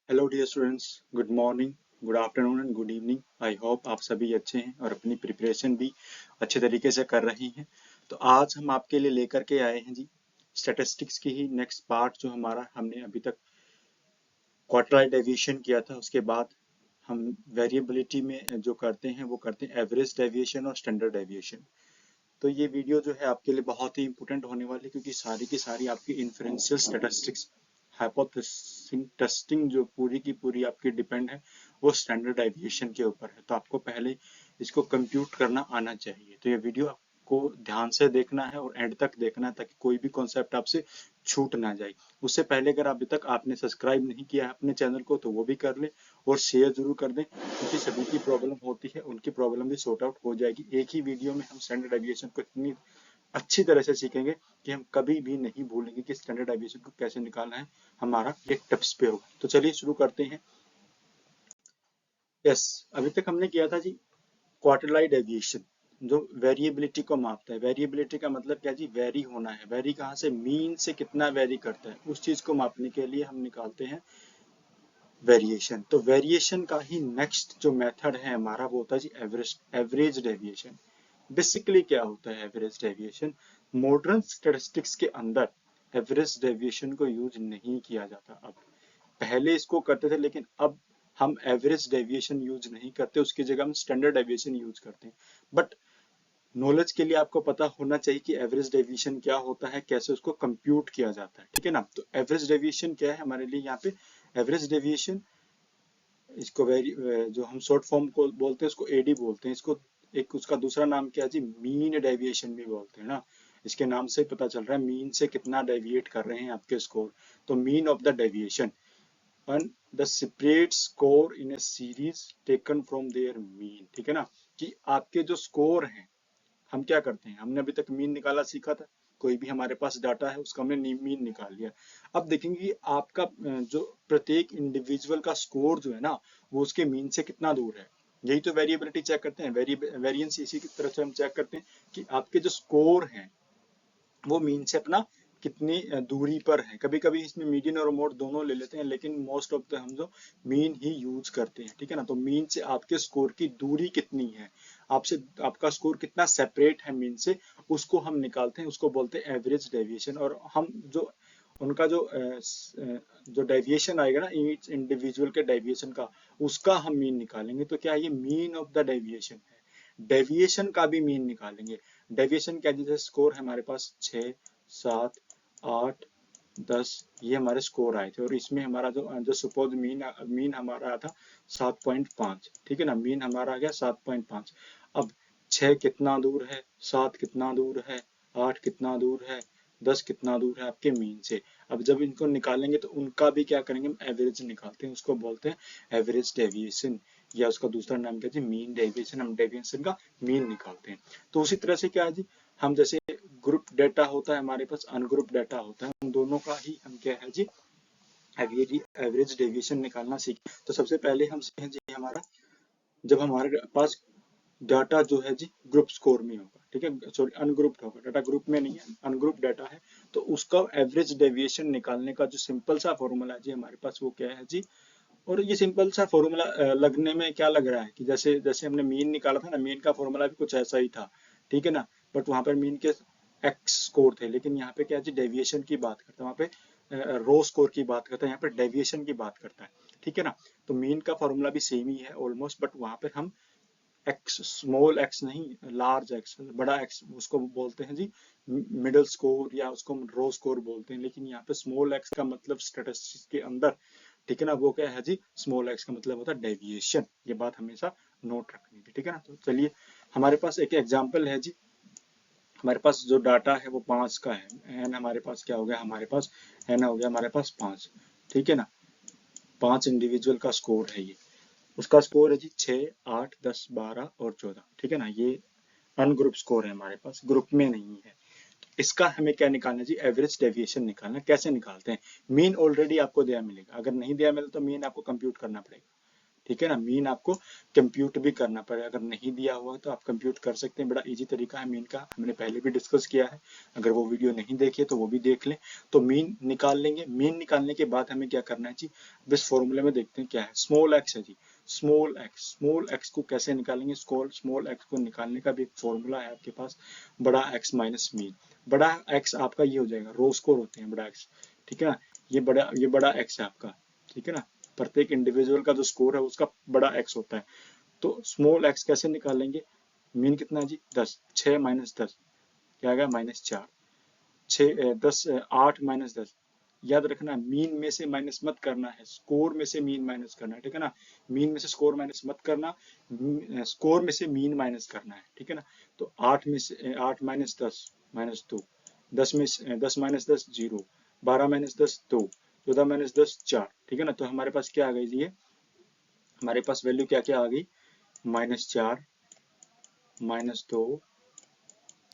Hello dear students, good morning, good afternoon and good evening. I hope आप सभी अच्छे हैं और अपनी प्रिपरेशन भी अच्छे तरीके से कर रही हैं। तो आज हम आपके लिए लेकर के आए हैं जी स्टैटिस्टिक्स की ही नेक्स्ट पार्ट। जो हमारा हमने अभी तक क्वार्टाइल डेविएशन किया था, उसके बाद हम वेरिएबिलिटी में जो करते हैं वो करते हैं एवरेज डेविएशन और स्टैंडर्ड डेविएशन। तो ये वीडियो जो है आपके लिए बहुत ही इंपॉर्टेंट होने वाली है, क्योंकि सारी की सारी आपकी इन्फ्रेंशियल स्टैटिस्टिक्स हाइपोथेसिस टेस्टिंग जो पूरी की पूरी आपकी डिपेंड है वो स्टैंडर्ड डेविएशन के ऊपर है। तो आपको पहले इसको कंप्यूट करना आना चाहिए। तो ये वीडियो आपको ध्यान से देखना है और एंड तक देखना है, ताकि कोई भी कॉन्सेप्ट आपसे छूट ना जाए। उससे पहले अगर अभी तक आपने सब्सक्राइब नहीं किया है अपने चैनल को, तो वो भी कर ले और शेयर जरूर कर दें, क्योंकि सभी की प्रॉब्लम होती है, उनकी प्रॉब्लम भी सॉर्ट आउट हो जाएगी। एक ही वीडियो में हम स्टैंडर्ड डेविएशन को इतनी अच्छी तरह से सीखेंगे कि हम कभी भी नहीं भूलेंगे कि स्टैंडर्ड डेविएशन को कैसे निकालना है। हमारा ये टिप्स पे होगा। तो चलिए शुरू करते हैं। यस, अभी तक हमने किया था जी क्वार्टरलाइ डेविएशन, जो वेरिएबिलिटी को मापता है। वेरिएबिलिटी का मतलब क्या जी? वेरी होना है। वेरी कहाँ से? मीन से कितना वेरी करता है, उस चीज को मापने के लिए हम निकालते हैं वेरिएशन। तो वेरिएशन का ही नेक्स्ट जो मेथड है हमारा वो होता है जी एवरेज डेविएशन। बेसिकली क्या होता है एवरेज डेविएशन? मॉडर्न स्टैटिस्टिक्स के अंदर एवरेज डेविएशन को यूज नहीं किया जाता। अब पहले इसको करते थे, लेकिन अब हम एवरेज डेविएशन यूज नहीं करते, उसकी जगह हम स्टैंडर्ड डेविएशन यूज करते हैं। बट नॉलेज के लिए आपको पता होना चाहिए कि एवरेज डेविएशन क्या होता है, कैसे उसको कंप्यूट किया जाता है। ठीक है ना? तो एवरेज डेविएशन क्या है हमारे लिए यहाँ पे? एवरेज डेविएशन, इसको जो हम शॉर्ट फॉर्म को बोलते हैं उसको एडी बोलते हैं। इसको एक उसका दूसरा नाम क्या है जी? मीन डेविएशन भी बोलते हैं ना। इसके नाम से पता चल रहा है मीन से कितना डेविएट कर रहे हैं आपके स्कोर। तो mean of the deviation and the separate score in a series taken from their mean। ठीक है ना? कि आपके जो स्कोर हैं, हम क्या करते हैं, हमने अभी तक मीन निकाला सीखा था। कोई भी हमारे पास डाटा है उसका हमने मीन निकाल लिया। अब देखेंगे कि आपका जो प्रत्येक इंडिविजुअल का स्कोर जो है ना, वो उसके मीन से कितना दूर है। यही तो वेरिएबिलिटी चेक करते हैं। वेरिएंस इसी की तरह से हम चेक करते हैं कि आपके जो स्कोर हैं वो मीन से अपना कितनी दूरी पर है। कभी कभी इसमें मीडियन और मोड दोनों ले लेते हैं, लेकिन मोस्ट ऑफ द हम जो मीन ही यूज करते हैं। ठीक है ना? तो मीन से आपके स्कोर की दूरी कितनी है, आपसे आपका स्कोर कितना सेपरेट है मीन से, उसको हम निकालते हैं। उसको बोलते हैं एवरेज डेविएशन। और हम जो उनका जो डेविएशन आएगा ना, ईच इंडिविजुअल के डेविएशन का, उसका हम मीन निकालेंगे। तो क्या ये मीन ऑफ द डेविएशन है? डेविएशन का भी मीन निकालेंगे। डेविएशन क्या? जैसे स्कोर है हमारे पास 6, 7, 8, 10, ये हमारे स्कोर आए थे, और इसमें हमारा जो जो सपोज मीन मीन हमारा आया था 7.5। ठीक है ना? मीन हमारा आ गया 7.5। अब 6 कितना दूर है, 7 कितना दूर है, 8 कितना दूर है, 10 कितना दूर है आपके मीन से। अब जब इनको निकालेंगे तो उनका भी क्या करेंगे, हम एवरेज निकालते हैं। उसको बोलते हैं एवरेज डेविएशन, या उसका दूसरा नाम क्या है? Mean deviation. हम डेविएशन का मीन निकालते हैं। तो उसी तरह से क्या है जी, हम जैसे ग्रुप डेटा होता है हमारे पास, अनग्रुप डेटा होता है, उन दोनों का ही हम क्या है जी एवरेज डेविएशन निकालना सीखें। तो सबसे पहले हम सीखें जी हमारा, जब हमारे पास डाटा जो है जी ग्रुप स्कोर में होगा, ठीक है, सॉरी अनग्रुप्ड होगा, डाटा ग्रुप में नहीं है, अनग्रुप डाटा है, तो उसका एवरेज डेविएशन निकालने का जो सिंपल सा फॉर्मूला है जी हमारे पास, वो क्या है जी? और ये सिंपल सा फॉर्मूला लगने में क्या लग रहा है कि जैसे जैसे हमने मीन निकाला था ना, मीन का फॉर्मूला भी कुछ ऐसा ही था। ठीक है ना? बट वहां पर मीन के एक्स स्कोर थे, लेकिन यहाँ पे क्या है जी, डेविएशन की बात करता है। वहाँ पे रो स्कोर की बात करता है, यहाँ पे डेविएशन की बात करता है। ठीक है ना? तो मीन का फॉर्मूला भी सेम ही है ऑलमोस्ट, बट वहां पर हम एक्स, स्मॉल एक्स नहीं, लार्ज एक्स, बड़ा एक्स, उसको बोलते हैं जी मिडिल स्कोर, या उसको रो स्कोर बोलते हैं। लेकिन यहाँ पे स्मॉल एक्स का मतलब स्टैटिस्टिक्स के अंदर, ठीक है ना, वो क्या है जी? स्मॉल एक्स का मतलब होता है डेविएशन। ये बात हमेशा नोट रखनी थी। ठीक है ना? तो चलिए, हमारे पास एक एग्जांपल है जी। हमारे पास जो डाटा है वो 5 का है। एन हमारे पास क्या हो गया? हमारे पास एन हो गया हमारे पास 5। ठीक है ना? 5 इंडिविजुअल का स्कोर है ये। उसका स्कोर है जी 6, 8, 10, 12 और 14। ठीक है ना? ये अनग्रुप स्कोर है हमारे पास, ग्रुप में नहीं है। इसका हमें क्या निकालना है जी? एवरेज डेविएशन निकालना। कैसे निकालते हैं? मीन ऑलरेडी आपको दिया मिलेगा, अगर नहीं दिया मिले तो मीन आपको कंप्यूट करना पड़ेगा। ठीक है ना। मीन आपको कंप्यूट भी करना पड़ेगा, अगर नहीं दिया हुआ तो आप कंप्यूट कर सकते हैं, बड़ा इजी तरीका है मीन का, हमने पहले भी डिस्कस किया है, अगर वो वीडियो नहीं देखी तो वो भी देख लें। तो मीन निकाल लेंगे, मीन निकालने के बाद हमें क्या करना है जी, बस फॉर्मूले में देखते हैं क्या है, स्मॉल एक्स है जी, स्मॉल एक्स को कैसे निकालेंगे, स्मॉल एक्स को निकालने का भी एक फॉर्मूला है आपके पास, बड़ा एक्स माइनस मीन। बड़ा एक्स आपका ये हो जाएगा, रो स्कोर होते हैं बड़ा एक्स, ठीक है ना, ये बड़ा एक्स है आपका, ठीक है ना, प्रत्येक इंडिविजुअल का जो स्कोर है उसका बड़ा एक्स होता है। तो स्मॉल एक्स कैसे निकालेंगे, मीन कितना है जी 10, 6 माइनस 10 क्या आ गया -4, 6 10 8 माइनस 10, याद रखना मीन में से माइनस मत करना है, स्कोर में से मीन माइनस करना है, ठीक है ना, मीन में से स्कोर माइनस मत करना, स्कोर में से मीन माइनस करना है, ठीक है ना। तो 8 में से 8 माइनस 10 माइनस 2, 10 में से 10 माइनस 10 0, 12 माइनस 10 2, 14 माइनस 10 4, ठीक है ना। तो हमारे पास क्या आ गई जी, हमारे पास वैल्यू क्या क्या आ गई, -4 -2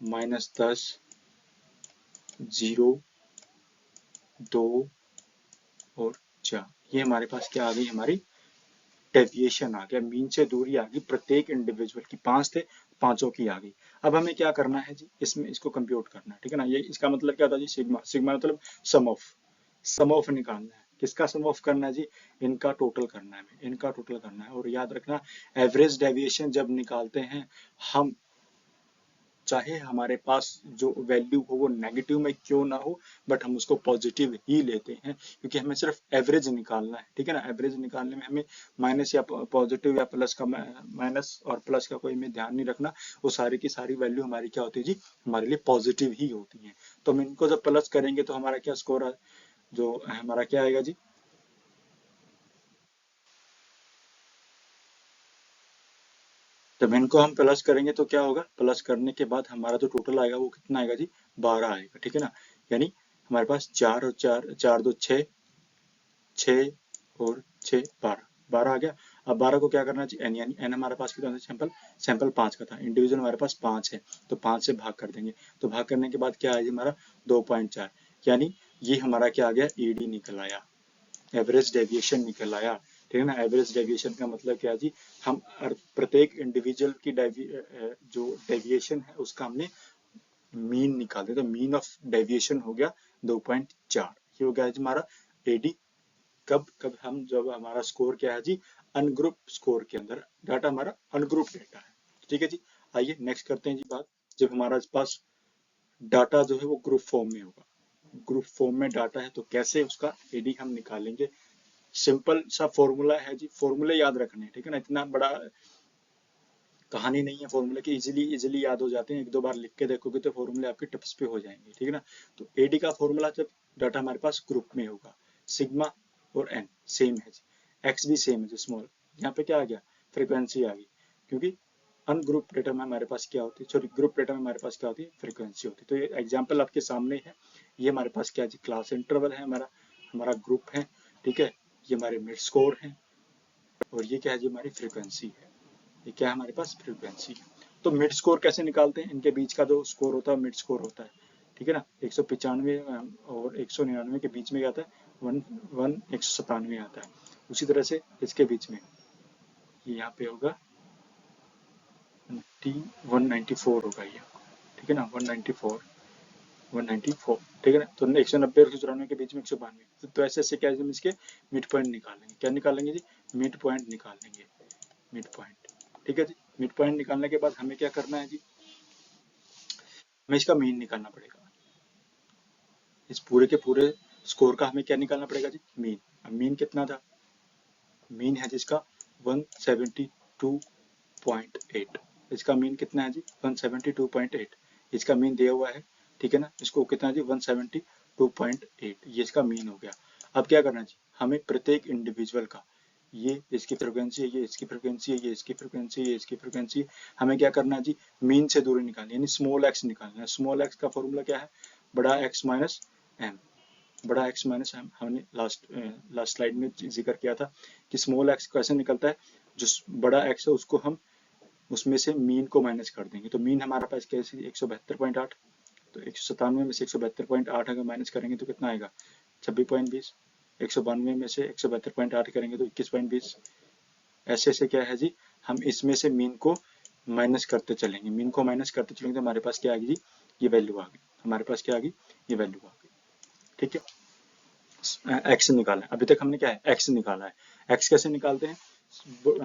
-10 0 2 और 4, ये हमारे पास क्या आ गई, हमारी डेविएशन आ गया, मीन से दूरी आ गई, प्रत्येक इंडिविजुअल की 5 थे, पांचों की आ गई। अब हमें क्या करना है जी, इसमें इसको कंप्यूट करना है, ठीक है ना। ये इसका मतलब क्या होता है जी, सिग्मा, सिग्मा मतलब सम ऑफ निकालना है, किसका सम ऑफ करना है जी, इनका टोटल करना है, इनका टोटल करना है। और याद रखना एवरेज डेविएशन जब निकालते हैं हम, चाहे हमारे पास जो वैल्यू हो वो नेगेटिव में क्यों ना हो, बट हम उसको पॉजिटिव ही लेते हैं, क्योंकि हमें सिर्फ एवरेज निकालना है, ठीक है ना। एवरेज निकालने में हमें माइनस या पॉजिटिव या प्लस का, माइनस और प्लस का कोई हमें ध्यान नहीं रखना, वो सारी की सारी वैल्यू हमारी क्या होती है जी, हमारे लिए पॉजिटिव ही होती है। तो हम इनको जब प्लस करेंगे तो हमारा क्या स्कोर, जो हमारा क्या आएगा जी, जब इनको हम प्लस करेंगे तो क्या होगा, प्लस करने के बाद हमारा जो टोटल आएगा वो कितना आएगा जी, 12 आएगा, ठीक है ना। यानी हमारे पास 4 और 4, 4 2 6, 6 और 6 12, 12 आ गया। अब 12 को क्या करना चाहिए, एन, यानी एन हमारे पास कितना था, सैंपल सैंपल 5 का था, इंडिविजुअल हमारे पास 5 है, तो 5 से भाग कर देंगे, तो भाग करने के बाद क्या आया जी हमारा 2.4, यानी ये हमारा क्या आ गया, ईडी निकल आया, एवरेज डेविएशन निकल आया, ठीक है ना। एवरेज डेविएशन का मतलब क्या है जी, हम प्रत्येक इंडिविजुअल की जो डेविएशन है उसका हमने मीन निकालते, तो मीन ऑफ डेविएशन हो गया 2.4, ये हो गया जी हमारा एडी। कब कब हम, जब हमारा स्कोर क्या है जी, अनग्रुप स्कोर के अंदर, डाटा हमारा अनग्रुप डाटा है, ठीक है जी। आइए नेक्स्ट करते हैं जी बात, जब हमारा पास डाटा जो है वो ग्रुप फॉर्म में होगा, ग्रुप फॉर्म में डाटा है तो कैसे उसका एडी हम निकालेंगे। सिंपल सा फॉर्मूला है जी, फॉर्मूले याद रखने हैं, ठीक है ना, इतना बड़ा कहानी नहीं है फॉर्मूले की, इजीली इजीली याद हो जाते हैं, एक दो बार लिख के देखोगे तो फॉर्मूले आपके टिप्स पे हो जाएंगे, ठीक है ना। तो एडी का फॉर्मूला, जब डाटा हमारे पास ग्रुप में होगा, सिग्मा और एन सेम है जी, एक्स भी सेम है जी, स्मॉल, यहाँ पे क्या आ गया, फ्रीक्वेंसी आ गई, क्योंकि अनग्रुप डेटा में हमारे पास क्या होती है, सॉरी ग्रुप डेटा में हमारे पास क्या होती है, फ्रीक्वेंसी होती है। तो ये एग्जाम्पल आपके सामने है, ये हमारे पास क्या है जी, क्लास इंटरवल है हमारा, हमारा ग्रुप है, ठीक है, ये हमारे मिड स्कोर है, और ये क्या है जी, हमारी फ्रीक्वेंसी है, ये क्या है हमारे पास, फ्रीक्वेंसी। तो मिड स्कोर कैसे निकालते हैं, इनके बीच का जो स्कोर होता है मिड स्कोर होता है, ठीक है ना, 195 और 199 के बीच में क्या आता है, 197 आता है। उसी तरह से इसके बीच में ये यहाँ पे होगा 194 होगा ये, ठीक है ना, 194 194, ठीक है ना। तो 190 और 194 के बीच में 192, तो ऐसे ऐसे क्या है, इसके मिड पॉइंट निकालेंगे, क्या निकालेंगे जी, मिड पॉइंट निकालेंगे, मिड पॉइंट, ठीक है जी। मिड पॉइंट निकालने के बाद हमें क्या करना है जी, हमें इसका मीन निकालना पड़ेगा, इस पूरे के पूरे स्कोर का हमें क्या निकालना पड़ेगा जी, मीन। अब मीन कितना था, मीन है जिसका 172.8, इसका मीन कितना है जी, 172.8, इसका मीन दिया हुआ है, ठीक है ना, इसको कितना जी 172.8, ये इसका मीन हो गया। अब क्या करना जी, हमें प्रत्येक इंडिविजुअल का, ये इसकी फ्रिक्वेंसी है, ये इसकी फ्रिक्वेंसी है, ये इसकी फ्रिक्वेंसी है, ये इसकी फ्रिक्वेंसी है, हमें क्या करना है जी, मीन से दूरी निकालनी है, यानी स्मॉल एक्स निकालना है। स्मॉल एक्स का फॉर्मूला क्या है, बड़ा एक्स माइनस एम, बड़ा एक्स माइनस एम, हमने लास्ट स्लाइड में जिक्र किया था कि स्मॉल एक्स कैसे निकलता है, जो बड़ा एक्स है उसको हम उसमें से मीन को माइनस कर देंगे, तो मीन हमारा पास कैसे 172.8, तो 197 में से 172.8 अगर माइनस करेंगे तो कितना आएगा, 26.20, 192 में से 172.8 करेंगे तो 21.20, ऐसे ऐसे क्या है जी, हम इसमें से मीन को माइनस करते चलेंगे, मीन को माइनस करते चलेंगे तो हमारे पास क्या आ गई जी, ये वैल्यू आ गई, हमारे पास क्या आ गई, ये वैल्यू आ गई। ठीक है, एक्स निकाला है, अभी तक हमने क्या है, एक्स निकाला है। एक्स कैसे निकालते हैं,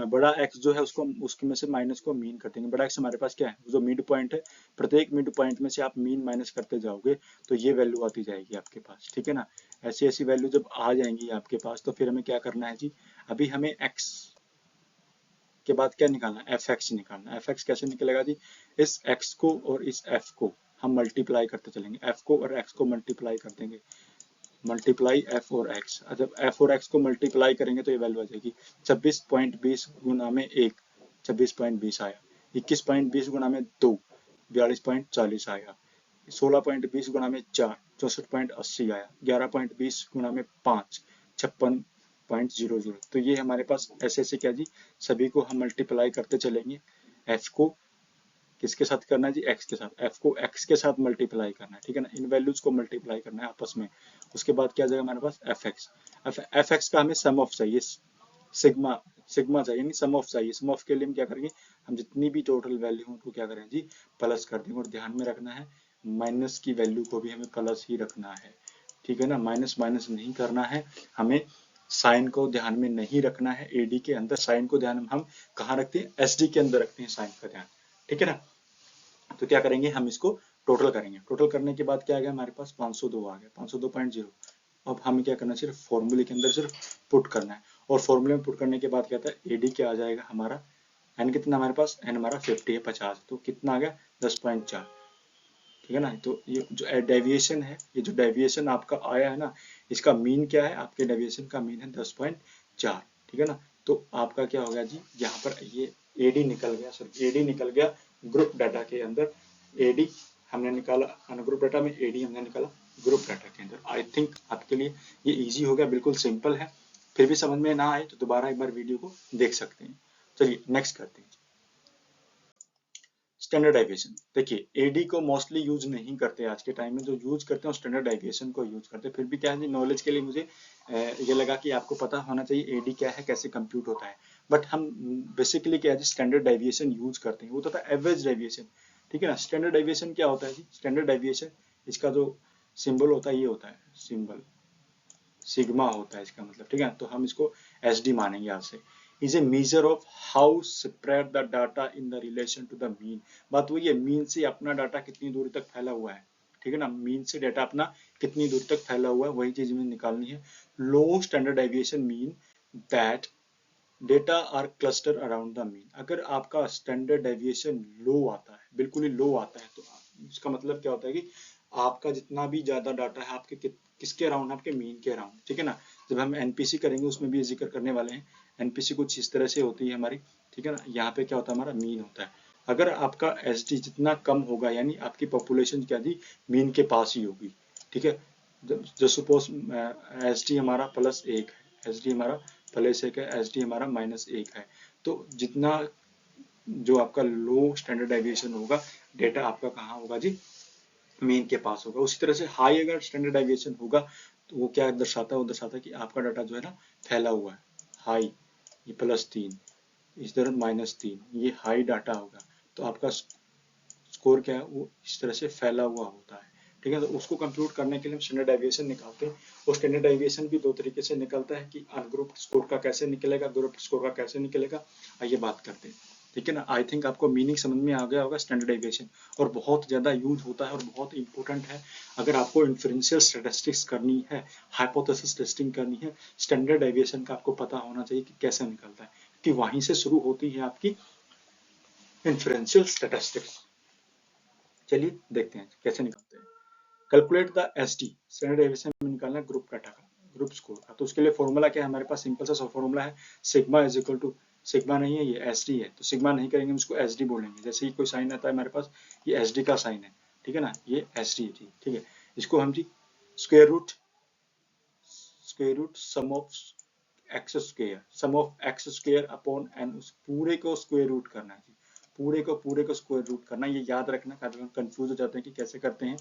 बड़ा एक्स जो है उसको उसके में से माइनस को मीन कर देंगे। बड़ा एक्स हमारे पास क्या है, जो मिड पॉइंट है, प्रत्येक मिड पॉइंट में से आप मीन माइनस करते जाओगे तो ये वैल्यू आती जाएगी आपके पास। ठीक है ना, ऐसी ऐसी वैल्यू जब आ जाएंगी आपके पास तो फिर हमें क्या करना है जी, अभी हमें एक्स के बाद क्या निकालना है, एफ एक्स निकालना है। एफ एक्स कैसे निकलेगा जी, इस एक्स को और इस एफ को हम मल्टीप्लाई करते चलेंगे, एफ को और एक्स को मल्टीप्लाई कर देंगे, मल्टीप्लाई एफ और एक्स। जब एफ और एक्स को मल्टीप्लाई करेंगे तो ये वैल्यू आ जाएगी 26.20 गुना में 1, 26.20 आया। 21.20 गुना में 2, 42.40 आया। 16.20 गुना में 4, 64.80 आया। 11.20 गुना में 5, 56.00। तो ये हमारे पास ऐसे ऐसे क्या जी, सभी को हम मल्टीप्लाई करते चलेंगे। एफ को किसके साथ करना है जी, एक्स के साथ, एफ को एक्स के साथ मल्टीप्लाई करना है। ठीक है ना, इन वैल्यूज को मल्टीप्लाई करना है आपस में। उसके बाद क्या जाएगा हमारे पास, एफ एक्स। एफ एक्स का हमें सम ऑफ चाहिए, सिग्मा, सिग्मा चाहिए नहीं, सम ऑफ चाहिए। सम ऑफ के लिए हम क्या करेंगे, हम जितनी भी टोटल वैल्यू हो उनको क्या करें जी, प्लस कर देंगे। और ध्यान में रखना है माइनस की वैल्यू को भी हमें प्लस ही रखना है। ठीक है ना, माइनस माइनस नहीं करना है हमें, साइन को ध्यान में नहीं रखना है। एडी के अंदर साइन को ध्यान में हम कहाँ रखते हैं, एसडी के अंदर रखते हैं साइन का ध्यान। ठीक है ना, तो क्या करेंगे, हम इसको टोटल करेंगे। टोटल करने के बाद क्या आ गया हमारे पास, 502 आ गया, 502.0। अब हमें क्या करना है, सिर्फ फॉर्मूले के अंदर सिर्फ पुट करना है। और फॉर्मूले में पुट करने के बाद क्या आता है, एडी क्या आ जाएगा हमारा, एन कितना हमारे पास, एन हमारा 50 है, 50, तो कितना आ गया 10.4। ठीक है ना, तो ये जो डेविएशन है, ये जो डेविएशन आपका आया है ना, इसका मीन क्या है, आपके डेविएशन का मीन है 10.4। ठीक है ना, तो आपका क्या हो गया जी, यहाँ पर ये एडी निकल गया, सॉरी एडी निकल गया ग्रुप डाटा के अंदर। एडी हमने निकाला, अनग्रुप डाटा में एडी हमने निकाला ग्रुप डाटा के अंदर। आई थिंक आपके लिए ये इजी हो गया, बिल्कुल सिंपल है। फिर भी समझ में ना आए तो दोबारा एक बार वीडियो को देख सकते हैं। चलिए नेक्स्ट करते हैं, स्टैंडर्ड डेविएशन। देखिए एडी को मोस्टली यूज नहीं करते आज के टाइम में, जो यूज करते हैं स्टैंडर्ड डेविएशन को यूज करते हैं। फिर भी क्या है, नॉलेज के लिए मुझे ये लगा कि आपको पता होना चाहिए एडी क्या है, कैसे कंप्यूट होता है। बट हम बेसिकली क्या है, स्टैंडर्ड डेविएशन यूज करते हैं। वो तो था एवरेज डेविएशन। ठीक है ना, स्टैंडर्ड डेविएशन क्या होता है जी, स्टैंडर्ड डेविएशन इसका जो सिंबल होता है, ये होता है सिंबल, सिग्मा होता है इसका मतलब। ठीक है, तो हम इसको एस डी मानेंगे आज से। Is a measure of how spread the data in the relation to the mean. बात वही है, मीन से अपना डाटा कितनी दूरी तक फैला हुआ है। ठीक है ना, मीन से डाटा अपना कितनी दूर तक फैला हुआ है, वही चीज हमें निकालनी है। Low standard deviation mean that data are cluster around the mean. अगर आपका स्टैंडर्ड डेविएशन लो आता है, बिल्कुल ही लो आता है, तो इसका मतलब क्या होता है कि आपका जितना भी ज्यादा डाटा है आपके किसके अराउंड, आपके मीन के अराउंड। ठीक है ना, जब हम एनपीसी करेंगे उसमें भी जिक्र करने वाले हैं। एनपीसी कुछ इस तरह से होती है हमारी। ठीक है ना, यहाँ पे क्या होता है, हमारा मीन होता है। अगर आपका एस डी जितना कम होगा, यानी आपकी पॉपुलेशन क्या जी, मीन के पास ही होगी। ठीक है, जो सपोज एस डी हमारा +1 है, एस डी हमारा +1 है, एस डी हमारा -1 है। तो जितना जो आपका लो स्टैंडर्ड डेविएशन होगा, डेटा आपका कहाँ होगा जी, मीन के पास होगा। उसी तरह से हाई अगर स्टैंडर्ड डेविएशन होगा तो वो क्या दर्शाता है, वो दर्शाता है कि आपका डाटा जो है ना फैला हुआ है। हाई, ये +3, इस तरह -3, ये हाई डाटा होगा। तो आपका स्कोर क्या है, वो इस तरह से फैला हुआ होता है। ठीक है, तो उसको कंप्यूट करने के लिए हम स्टैंडर्ड डेविएशन निकालते हैं। और स्टैंडर्ड डेविएशन भी दो तरीके से निकलता है कि अनग्रुप स्कोर का कैसे निकलेगा, ग्रुप स्कोर का कैसे निकलेगा, आइए बात करते हैं। ठीक है ना, आई थिंक आपको मीनिंग समझ में आ गया होगा स्टैंडर्ड डेविएशन। और बहुत ज़्यादा यूज होता है और बहुत इंपॉर्टेंट है। अगर आपको इन्फ्रेंशियल स्टैटिस्टिक्स करनी है, हाइपोथेसिस टेस्टिंग करनी है, स्टैंडर्ड डेविएशन का आपको पता होना चाहिए कि कैसे निकलता है, कि वहीं से शुरू होती है आपकी इन्फ्रेंशियल स्टैटिस्टिक्स। चलिए देखते हैं कैसे निकालते हैं। Calculate the S D, standard deviation में निकालना है ग्रुप डाटा का, ग्रुप स्कोर का। तो उसके लिए फॉर्मूला क्या है हमारे पास, सिंपल सा फॉर्मूला है, sigma is equal to, sigma नहीं है ये एस डी है, तो सिग्मा नहीं करेंगे, हम इसको एस डी बोलेंगे। जैसे ही कोई साइन आता है हमारे पास, ये एस डी का साइन है। ठीक है ना, ये एस डी है। ठीक है, इसको हम जी square root sum of x square, sum of x square upon n, उस पूरे को स्क्वायर रूट करना है जी, पूरे को स्क्वायर रूट करना। ये याद रखना, काफी लोग कंफ्यूज हो जाते हैं कि कैसे करते हैं।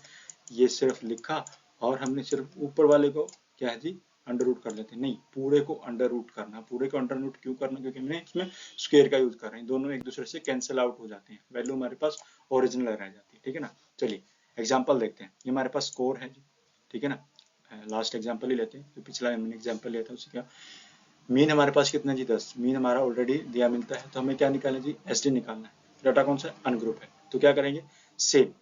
ये सिर्फ लिखा और हमने सिर्फ ऊपर वाले को क्या है जी, अंडर रूट कर लेते हैं, नहीं, पूरे को अंडर रूट करना। पूरे को अंडर रूट क्यों करना, क्योंकि हमने इसमें स्क्वायर का यूज कर रहे हैं, दोनों एक दूसरे से कैंसिल आउट हो जाते हैं, वैल्यू हमारे पास ओरिजिनल रह जाती है, ठीक है ना। चलिए एग्जाम्पल देखते हैं। ये हमारे पास स्कोर है जी, ठीक है ना। लास्ट एग्जाम्पल ही लेते हैं, जो पिछला हमने एग्जाम्पल लिया था उसी का। मीन हमारे पास कितना जी 10, मीन हमारा ऑलरेडी दिया मिलता है, तो हमें क्या निकालना है जी, एसडी निकालना है। डाटा कौन सा है, अनग्रुप है, तो क्या करेंगे, सेम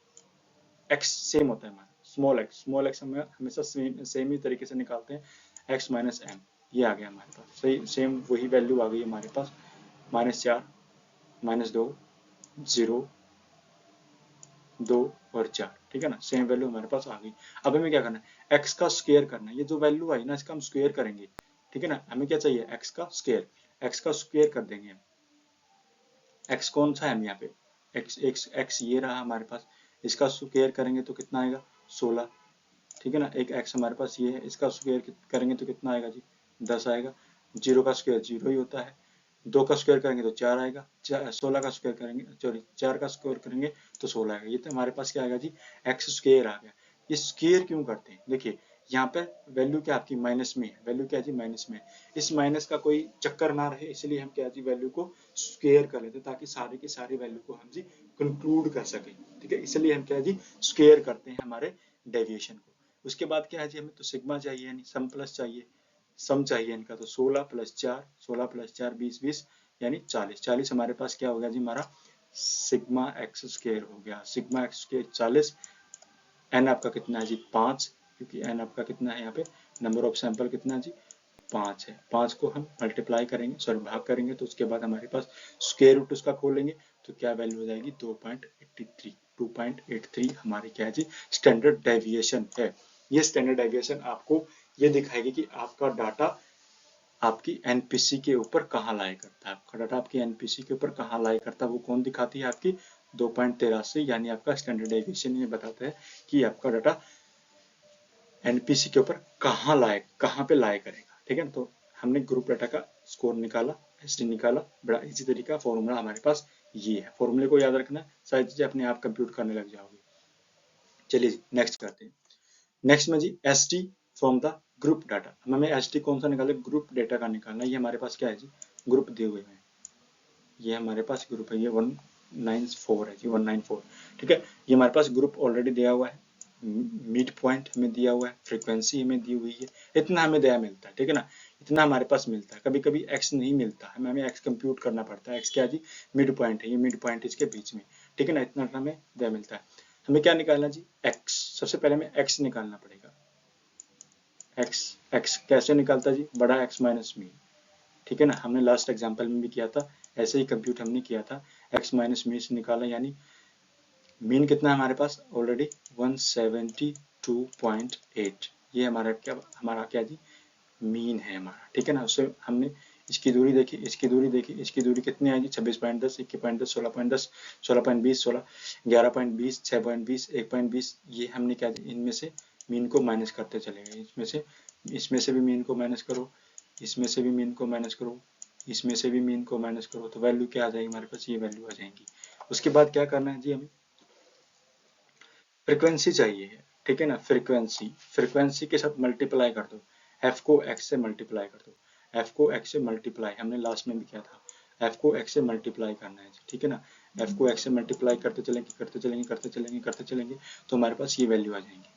एक्स सेम होता है हमारा, स्मॉल एक्स हम हमेशा सेम ही तरीके से निकालते हैं, एक्स माइनस एम, ये आ गया हमारे पास, सही सेम वही वैल्यू आ गई हमारे पास, -4 -2 0 2 और 4, ठीक है ना, सेम वैल्यू हमारे पास आ गई। अब हमें क्या करना है, एक्स का स्क्वायर करना है, ये जो वैल्यू आई ना इसका हम स्क्वायर करेंगे, ठीक है ना। हमें क्या चाहिए, एक्स का स्क्वायर, एक्स का स्क्वायर कर देंगे हम। एक्स कौन सा है हम यहाँ पे, एक्स एक्स एक्स ये रहा हमारे पास, इसका स्क्वायर करेंगे तो कितना आएगा 16, ठीक है ना। एक एक्स हमारे पास ये है, इसका स्क्वायर करेंगे तो कितना आएगा जी 10 आएगा। 0 का स्क्वायर 0 ही होता है, 2 का स्क्वायर करेंगे तो 4 आएगा, 16 का स्क्वायर करेंगे, सॉरी 4 का स्क्वायर करेंगे तो 16 आएगा। ये तो हमारे पास क्या आएगा जी, एक्स स्क्वायर आ गया। ये स्क्वायर क्यों करते हैं, देखिए यहाँ पर वैल्यू क्या आपकी माइनस में है, वैल्यू क्या जी माइनस में है, इस माइनस का कोई चक्कर ना रहे, इसलिए हम क्या जी वैल्यू को स्क्वायर कर लेते हैं, ताकि सारे की सारी वैल्यू को हम जी कंक्लूड कर सकें, ठीक है। इसलिए हम क्या जी स्क्वायर करते हैं हमारे डेविएशन को। उसके बाद क्या है जी, हमें तो सिग्मा चाहिए, यानी सम प्लस चाहिए, सम चाहिए इनका, तो 16 + 4 16 + 4 20 20 यानी 40 40 हमारे पास क्या हो गया जी, हमारा सिग्मा एक्स स्क्वायर हो गया, सिग्मा एक्स स्क्वायर 40। एन आपका कितना है जी 5, क्योंकि एन आपका कितना है यहाँ पे, नंबर ऑफ सैंपल कितना है जी 5 है। 5 को हम मल्टीप्लाई करेंगे, सॉरी भाग करेंगे, तो उसके बाद हमारे पास स्क्वायर रूट उसका खोलेंगे तो क्या वैल्यू हो जाएगी 2.83। 2.83 हमारी क्या है जी स्टैंडर्ड डेविएशन है। ये स्टैंडर्ड डेविएशन आपको ये दिखाएगी कि आपका डाटा आपकी एनपीसी के ऊपर कहाँ लाई करता है, आपका डाटा आपकी एनपीसी के ऊपर कहाँ लाई करता है, वो कौन दिखाती है, आपकी 2.83, यानी आपका स्टैंडर्ड डेविएशन ये बताता है कि आपका डाटा एनपीसी के ऊपर कहाँ पे लाई करेगा, ठीक है ना। तो हमने ग्रुप डाटा का स्कोर निकाला, एसडी निकाला, बड़ा इजी तरीका, फॉर्मूला हमारे पास ये है, फॉर्मूले को याद रखना, सारी चीजें अपने आप कंप्यूट करने लग जाओगे। चलिए नेक्स्ट करते हैं। नेक्स्ट में जी SD from the group data, हमें एसडी कौन सा निकाले, ग्रुप डाटा का निकालना। ये हमारे पास क्या है जी, ग्रुप दिए हुए हैं, ये हमारे पास ग्रुप है, ये 194 है जी 194, ठीक है। ये हमारे पास ग्रुप ऑलरेडी दिया हुआ है, मिड पॉइंट हमें दिया हुआ है, फ्रीक्वेंसी हमें दी हुई है, इतना हमें दिया मिलता है, ठीक है ना, इतना हमारे पास मिलता है। कभी कभी एक्स नहीं मिलता, हमें एक्स कंप्यूट करना पड़ता है, एक्स क्या जी मिड पॉइंट है, ये मिड पॉइंट इसके बीच में, ठीक है ना, इतना हमें दिया मिलता है। हमें क्या निकालना जी, एक्स, सबसे पहले हमें एक्स निकालना पड़ेगा। एक्स एक्स कैसे निकालता जी, बड़ा एक्स माइनस मीन, ठीक है ना, हमने लास्ट एग्जांपल में भी किया था, ऐसे ही कंप्यूट हमने किया था, एक्स माइनस मीन से निकाला, यानी मीन कितना है हमारे पास ऑलरेडी 172.8, ये हमारा क्या जी मीन है हमारा, ठीक है ना। उससे हमने इसकी दूरी देखी, इसकी दूरी देखी, इसकी दूरी कितनी आएगी 26.10 21.10 16.10 16.20 16 11.20 6.20 1.20, ये हमने क्या इनमें से मीन को माइनस करते चले गए, इसमें से भी मीन को माइनस करो, इसमें से भी मीन को माइनस करो, इसमें से भी मीन को माइनस करो, तो वैल्यू क्या आ जाएगी हमारे पास, ये वैल्यू आ जाएंगी। उसके बाद क्या करना है जी, हमें फ्रीक्वेंसी चाहिए है, ठीक है ना, फ्रीक्वेंसी के साथ मल्टीप्लाई कर दो, एफ को एक्स से मल्टीप्लाई कर दो, एफ को एक्स से मल्टीप्लाई हमने लास्ट में भी किया था, एफ को एक्स से मल्टीप्लाई करना है, ठीक है ना। एफ को एक्स से मल्टीप्लाई करते चलेंगे करते चलेंगे करते चलेंगे करते चलेंगे, तो हमारे पास ये वैल्यू आ जाएंगी।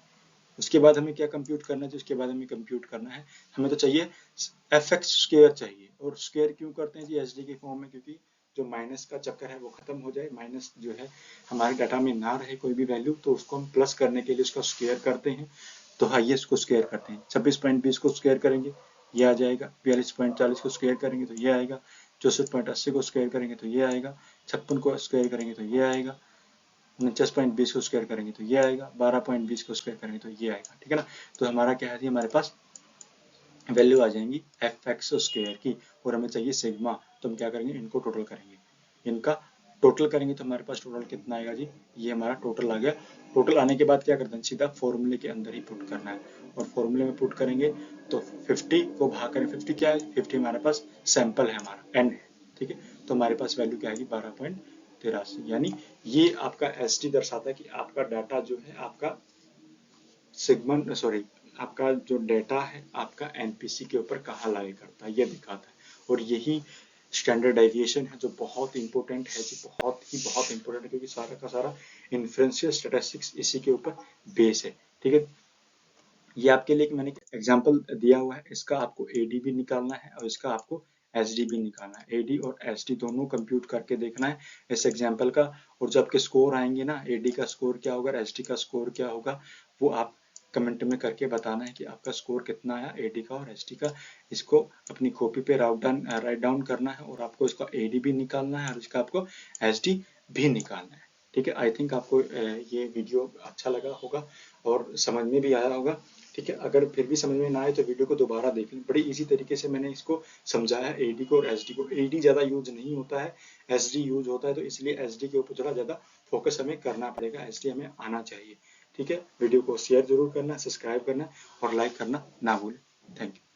उसके बाद हमें क्या कंप्यूट करना है, उसके बाद हमें कंप्यूट करना है, हमें तो चाहिए एफ एक्स स्क्वायर चाहिए, और स्क्वायर क्यों करते हैं जी एच डी के फॉर्म में, क्योंकि जो माइनस का चक्कर है वो खत्म हो जाए, माइनस जो है हमारे डाटा में ना रहे कोई भी वैल्यू, तो उसको हम प्लस करने के लिए उसका स्क्वायर करते हैं। तो हाँ ये इसको स्क्वायर करते हैं, 26.20 को स्क्वायर करेंगे ये आ जाएगा, 42.40 को स्क्वायर करेंगे तो ये आएगा, 64.80 को स्क्वायर करेंगे तो ये आएगा, 56 को स्क्वायर करेंगे तो ये आएगा, 49.20 को स्क्वायर करेंगे तो ये आएगा, 12.20 को स्क्वायर करेंगे तो ये आएगा, ठीक है ना। तो हमारा क्या है, हमारे पास वैल्यू आ जाएंगी एफ एक्स स्क्वायर की, और हमें चाहिए सिग्मा, तो हम क्या करेंगे इनको टोटल करेंगे, इनका टोटल करेंगे तो हमारे पास टोटल कितना आएगा जी, ये हमारा टोटल आ गया। टोटल आने के बाद क्या करते हैं, सीधा फॉर्मूले के अंदर ही पुट करना है, और फॉर्मूले में पुट करेंगे तो 50 को भाग करें, 50 क्या है 50 हमारे पास सैंपल है, हमारा एन है, ठीक है। तो हमारे पास वैल्यू क्या आएगी 12.83, यानी ये आपका एस टी दर्शाता है कि आपका डाटा जो है आपका सिग्मन सॉरी आपका जो डेटा है आपका एनपीसी के ऊपर कहाँ लाई करता है ये दिखाता है। और यही स्टैंडर्ड डेविएशन है जो बहुत इंपॉर्टेंट है जी, बहुत इंपॉर्टेंट है, क्योंकि सारा का सारा इन्फ्लुएंशियल स्टैटिस्टिक्स इसी के ऊपर बेस है। ठीक है, ये आपके लिए मैंने एग्जांपल दिया हुआ है, इसका आपको एडी भी निकालना है और इसका आपको एसडी भी निकालना है। एडी और एसडी दोनों कंप्यूट करके देखना है इस एग्जांपल का। और जब आपके स्कोर आएंगे ना, एडी का स्कोर क्या होगा, एसडी का स्कोर क्या होगा, वो आप कमेंट में करके बताना है कि आपका स्कोर कितना आया एडी का और एसडी का। इसको अपनी कॉपी पे राइट डाउन करना है और आपको इसका एडी भी निकालना है और इसका आपको एसडी भी निकालना है। ठीक है, आई थिंक आपको ये वीडियो अच्छा लगा होगा और समझ में भी आया होगा। ठीक है, अगर फिर भी समझ में ना आए तो वीडियो को दोबारा देख लें, बड़ी इजी तरीके से मैंने इसको समझाया है एडी को और एसडी को। एडी ज़्यादा यूज नहीं होता है, एसडी यूज होता है, तो इसलिए एसडी के ऊपर थोड़ा ज़्यादा फोकस हमें करना पड़ेगा, एसडी हमें आना चाहिए। ठीक है, वीडियो को शेयर जरूर करना, सब्सक्राइब करना और लाइक करना ना भूलें। Thank you.